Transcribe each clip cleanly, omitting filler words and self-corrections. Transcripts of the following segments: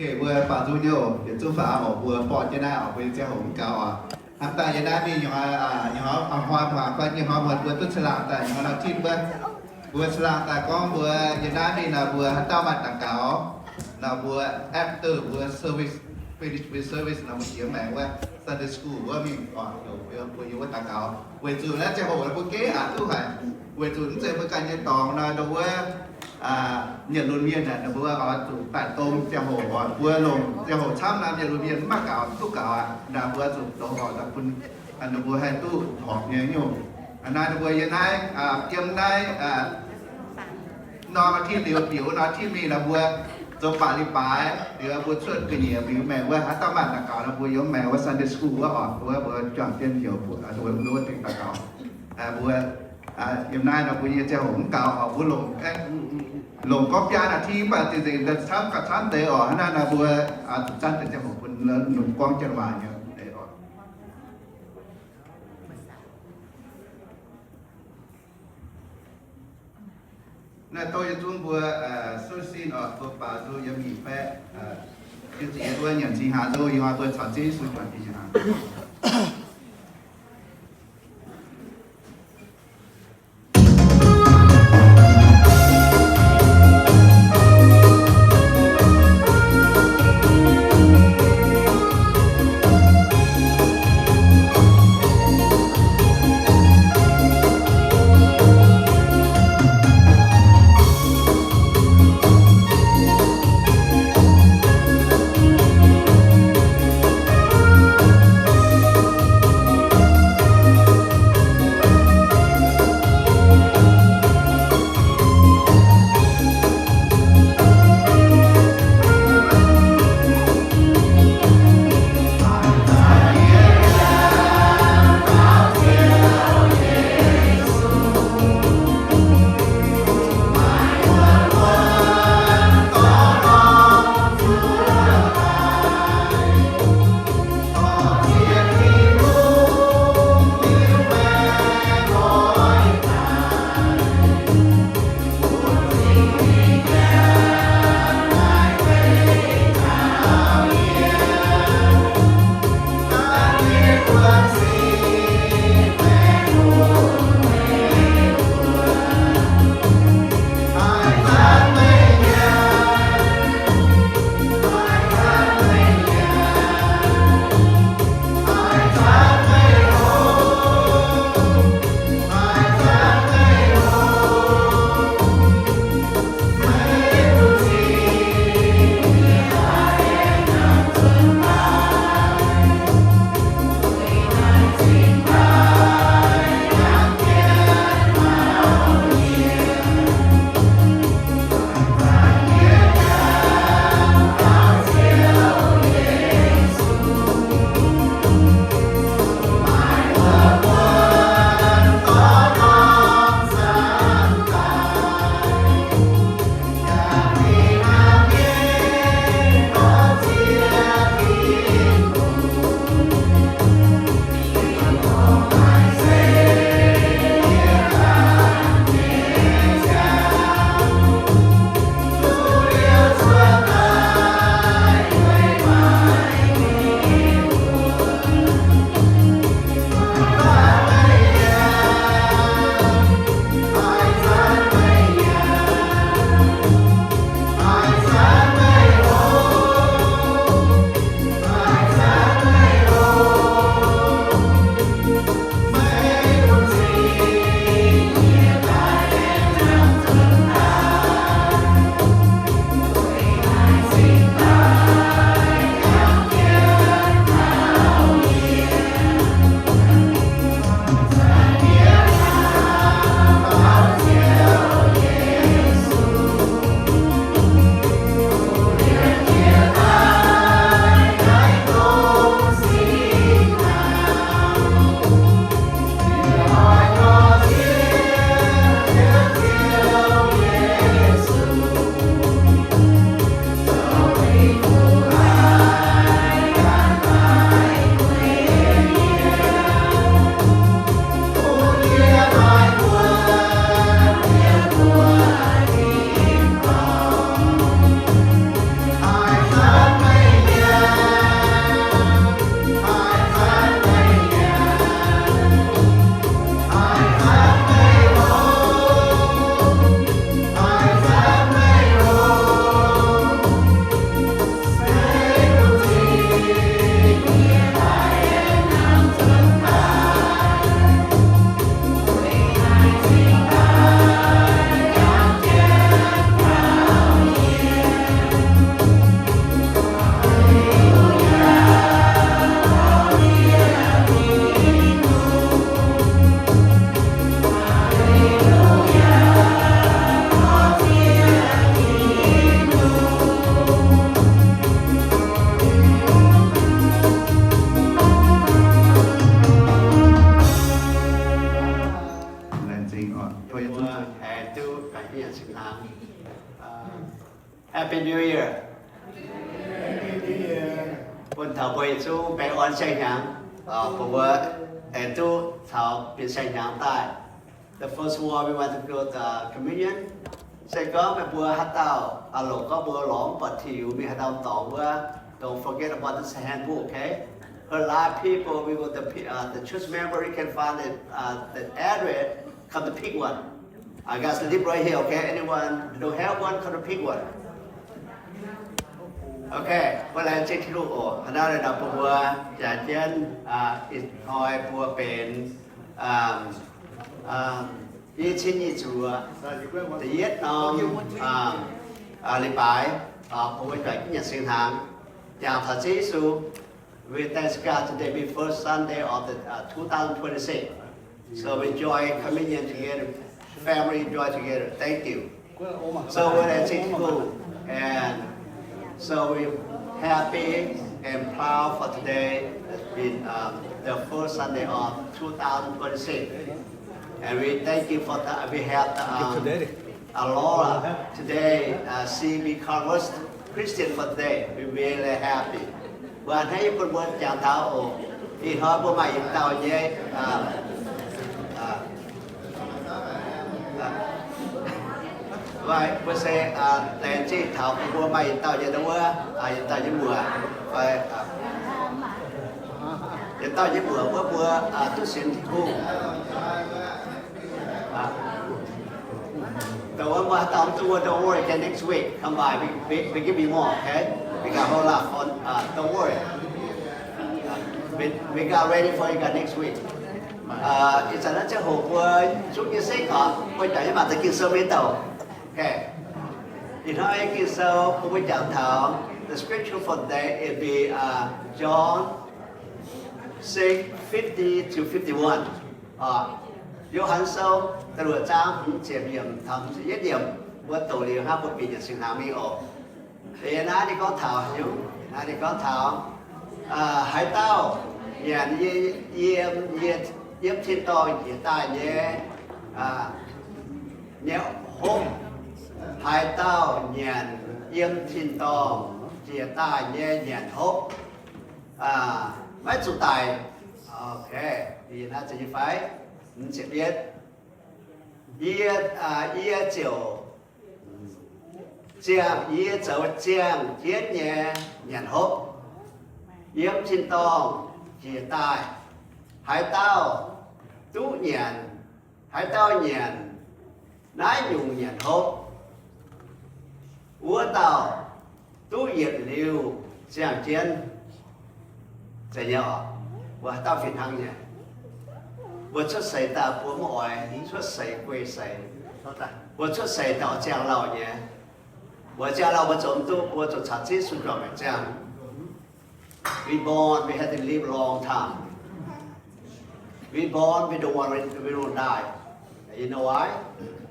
Oke, vừa bảo du nhiều, để chú phá ở vừa bỏ cho na ở bên xe hồng cao à. Hàm tại giờ đã bị nhỏ hoa hòa qua nhỏ hoa vừa tức là tại nhỏ nào chín vừa là tại con vừa giờ đã bị là vừa hắn tao mặt tặng cáo là vừa after vừa service finish with service là một tiếng mẹ vừa Sunday school vừa mình còn vừa vừa tặng cáo vừa chủ là xe hồng là vừa kế à chú phải vừa chủ sẽ vừa cái nhân tòng là đâu nhận luôn miên này vừa ở chủ tại tôm xe hồ vừa lồng xe hồ trăm năm nhận luôn miên mắc cào tu cào là vừa chủ đồ họ làคุณanh vừa hay tu học nhớ nhiều anh này vừa hiện nay kiếm nay nóที่เหลียวผิวnóที่มีlà vừa cho bà đi bài thì vừa xuất cái nhiều biểu mẹ vừa hát tao bạn là cào là vừa giống mẹ vừa Sunday school vừa ở vừa chọn tiền nhiều vừa vừa luôn tiền là cào vừa hiện nay là vừa xe hồ cào họ vừa lồng lồng có gia là thi mà thì là sáng cả sáng để ở nên là vừa chân để cho một phần lớn lồng quang chân vàng nhá để ở nên tôi chúng vừa xuất xin ở tôi bảo tôi giống như thế cái gì tôi nhận gì hà tôi hoa tôi chọn gì xuất bản gì hà Quân thảo bồi chú bé ôn xây nhàng của vợ and chú thảo bị xây nhàng tại. The first one we want to go to communion. Sẽ có mẹ bùa hát tao, lộ có bùa lõm bật thiểu mi hát tao tổng vợ. Don't forget about this handbook, okay? A lot of people, we go to the church member, you can find it, the address, come to pick one. I got the lip right here, okay? Anyone don't have one, come to pick one. Okay, what I take to do, another number, Jajan, is hoi bùa bền, y chín y chùa, the yết nom, lì bài, bùa trời cái nhà sinh tháng, chàng thật chí su, we thank God today be first Sunday of the 2026. So we enjoy communion together, family enjoy together. Thank you. So what I take to go, and so we're happy and proud for today. It's been the first Sunday of 2026. And we thank you for that. We have Laura today. She become first Christian for today. We're really happy. Và thấy con bên chàng thảo thì họ bố mày tao với vậy bữa xe đèn chi thảo bố mày tao với đâu á tao với mùa vậy tao với bữa tôi xin thì cô tao mà tao tôi don't worry, okay, next week come by we give you more, okay. We got a whole lot on, don't worry. We got ready for you guys next week. It's another hope chúng như sách họ, quay trở lại mặt tới kinh sâu bên tàu. Okay. You know, kinh sâu, cũng chẳng thảo. The scripture for today is be John 6:50 to 51. Johann sâu, ta đùa trang, chế điểm thầm, yết điểm, với tổ liều hát một bình nhận sinh hàm mi ổ. Thì nó đi có thảo hiểu, nó đi có thảo hải tao nhà yếm thiên to chỉ ta nhé hôm hải tao nhà yếm thiên to chỉ ta nhé hốp mấy chủ tài ok thì nó chỉ phải mình sẽ biết yết chiều Giang yế châu giang thiết nhẹ nhận hốp yếm chín tông chỉ tài hải tao tú nhận hải tao nhận nái dùng nhận hốp úa tao tú yết liu giang chiến chạy nhỏ và tao phiền hăng nhỉ vừa xuất sấy ta bố mọi xuất sấy quê sấy vừa xuất sấy tao giang lao nhỉ我家老婆总都我做茶几树上面这样。We born, we had to live a long time. We born, we don't die. You know why?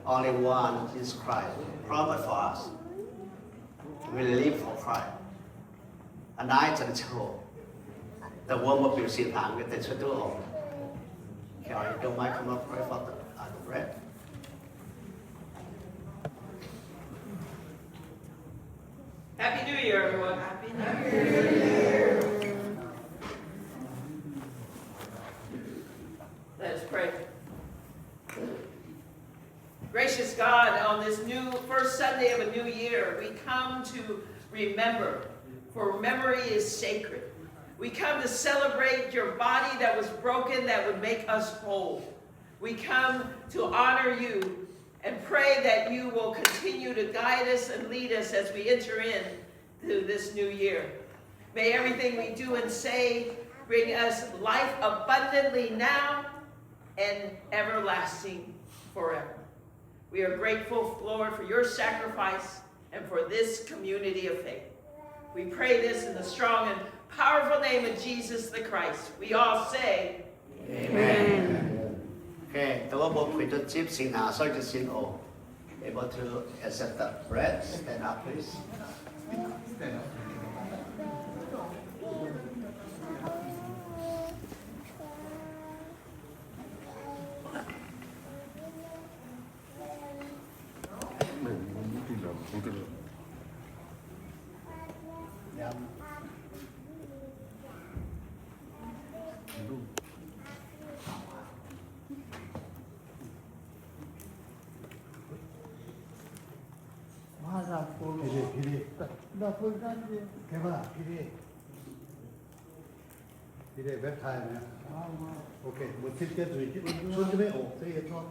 Only one is Christ. Promise for us. We live for Christ. And I just hope the one will be seen hàng cái tên số all. Carrie, don't mind come up pray for the bread. Happy New Year, everyone. Happy New Year. Let us pray. Gracious God, on this first Sunday of a new year, we come to remember, for memory is sacred. We come to celebrate your body that was broken that would make us whole. We come to honor you and pray that you will continue to guide us and lead us as we enter into this new year. May everything we do and say bring us life abundantly now and everlasting forever. We are grateful, Lord, for your sacrifice and for this community of faith. We pray this in the strong and powerful name of Jesus the Christ. We all say, Amen. Okay, the one who put the chips in our soldiers in all. Able to accept the bread, stand up please. Stand up. Yeah. 비리. 나 볼까지. 개발아, 비리. 비리 웹타임이야. 오케이, 뭐 칠때 있지. 손좀해. 되게 좋아.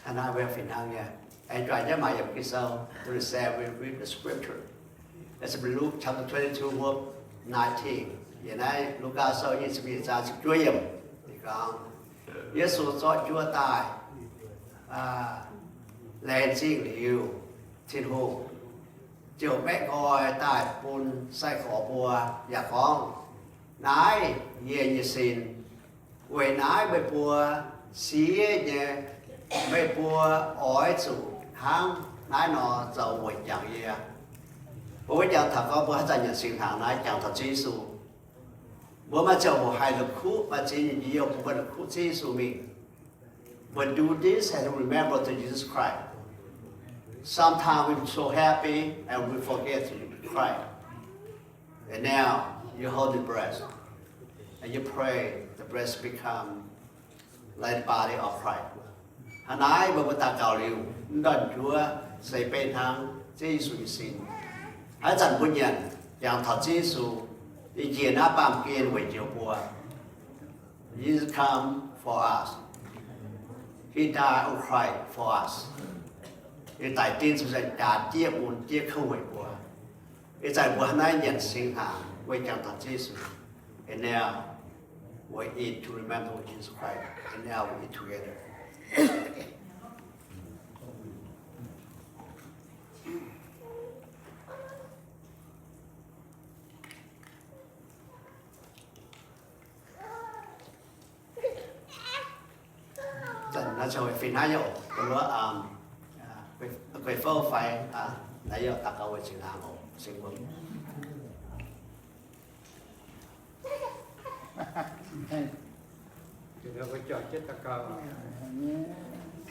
And I will finang ya. And try to my episode to say we read the scripture. It's Luke chapter 22 verse 19. Hiện nay Luca sau như sự bị ra sự chúa yểm thì con Giêsu cho chúa tài lên xin liu thiên hồ chiều mẹ coi tài bùn sai khổ bùa và con nái ye như xin quê nái bê bùa xí nhẹ bê bùa ói chủ hang nái nó giàu quỷ chẳng ye bố chẳng thật có bố chẳng nhận xin hàng nái chẳng thật Giêsu bố mà chồng một hai lực khúc mà chỉ nhìn nhiều một lực khúc Giêsu mình. But do this and remember to Jesus Christ. Sometimes we're so happy and we forget to cry. And now you hold the breast and you pray. The breast become like the body of Christ. Hắn ái bởi ta cầu liều đền Chúa xây bên thang Giêsu xin. Hãy dần buôn nhậnอย่างthật Giêsu đi kia na bám kia với chiều bùa. Jesus come for us. He died on Christ for us. He tại tin sự dạy cả chia buồn chia không với bùa. He tại bùa nay nhận sinh hàng với chẳng thật Giêsu. And now we eat to remember Jesus Christ. And now we eat together. Nó cho về phiên hai dụ, tôi nói về phô phải nãy giờ ta câu về chuyện hàng hộ sinh vững. Thì nó có cho chết ta câu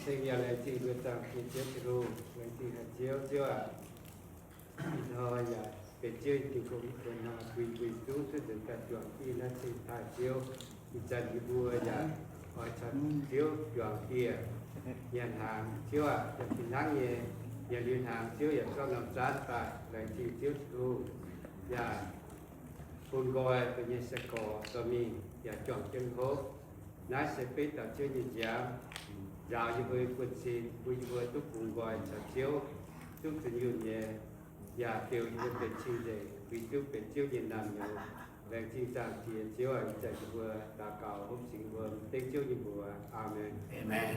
sinh nhà này thì người ta khi chết rồi, người thì là chiếu chưa à? Thôi giờ về chơi thì cũng còn là quỳ tú thì được cả chuẩn khi nó thì thay chiếu thì chân cái bùa giờ hỏi chân chiếu chuẩn kia nhận hàng chiếu à, nhận tin hàng nhẹ nhận liên hàng chiếu nhận có làm sát tại lại thì chiếu tu giờ phun gọi tự nhiên sẽ có tòa mình giờ chọn chân hốp nãy sẽ biết tạo chiếu nhìn giảm rào như với quân xin với túc phun gọi sẽ chiếu túc tự nhiên nhẹ giờ tiêu như với chi để vì túcเป็นchiếu nhìn làm nhiềuแรงที่จากเทียนเชื่อใจเบื่อตาเก่าหุ้มสิงเบื่อเต็งเชื่อยิ่งบัวอาเมน Amen.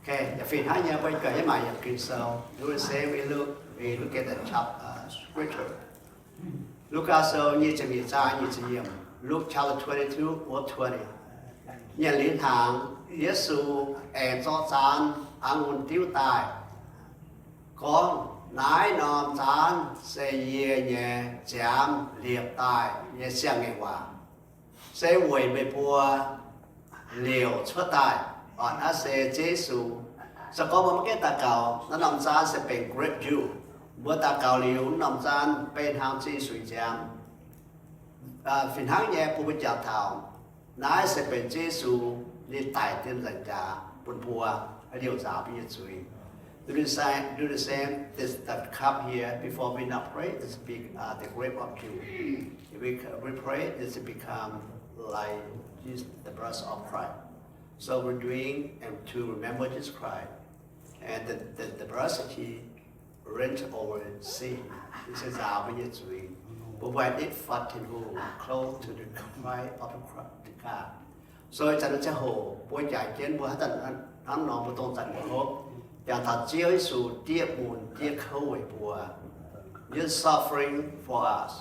Okay, the phiên hai nhà quay trở với mày nhập kinh sâu. You will say we look at the scripture. Luke sâu như chỉ ra như chỉ nghiệm. Luke chapter 22 verse 20. Nhận liên hàng Giêsu cho chán ăn tiêu tài con nái nòm chán sẽ ye nhẹ chạm liệp tài ye xiang nghe hòa sẽ quỳ bề bùa liều xuất tài on á sẽ Giêsu sẽ có một cái tà cầu nó nằm chán sẽเป็น grape juice เมื่อตาเกาหลีนำจานเป็นทางที่สวยงามฝิ่นหางแย่ผู้เป็นเจ้าเท่านายจะเป็นเจสูนี่ไต่เต็มหลังกาบนพัวเดียวสาวพิจิตร do the same this the cup here before we not pray this big the grape of juice if we pray this become like the breast of Christ so we're doing and to remember Jesus Christ and the breast he rent over sea. This is our ministry. But when it fought in who close to the cry of the car. So it's an example. Boy, I can't go ahead and non but don't that hope. Yang thật chiếu sự tiếc buồn tiếc khâu về bùa. You're suffering for us.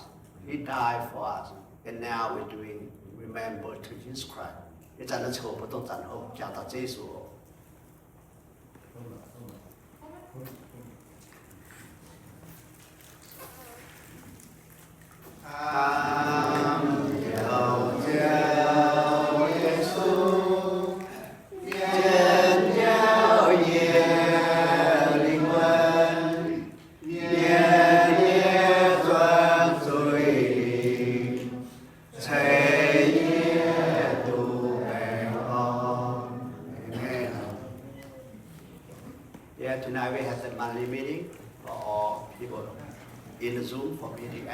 He died for us. And now we're doing remember to Jesus Christ. It's an example but don't that hope. Yang thật chiếu sự. Tonight we have the monthly meeting for all people in the Zoom for meeting.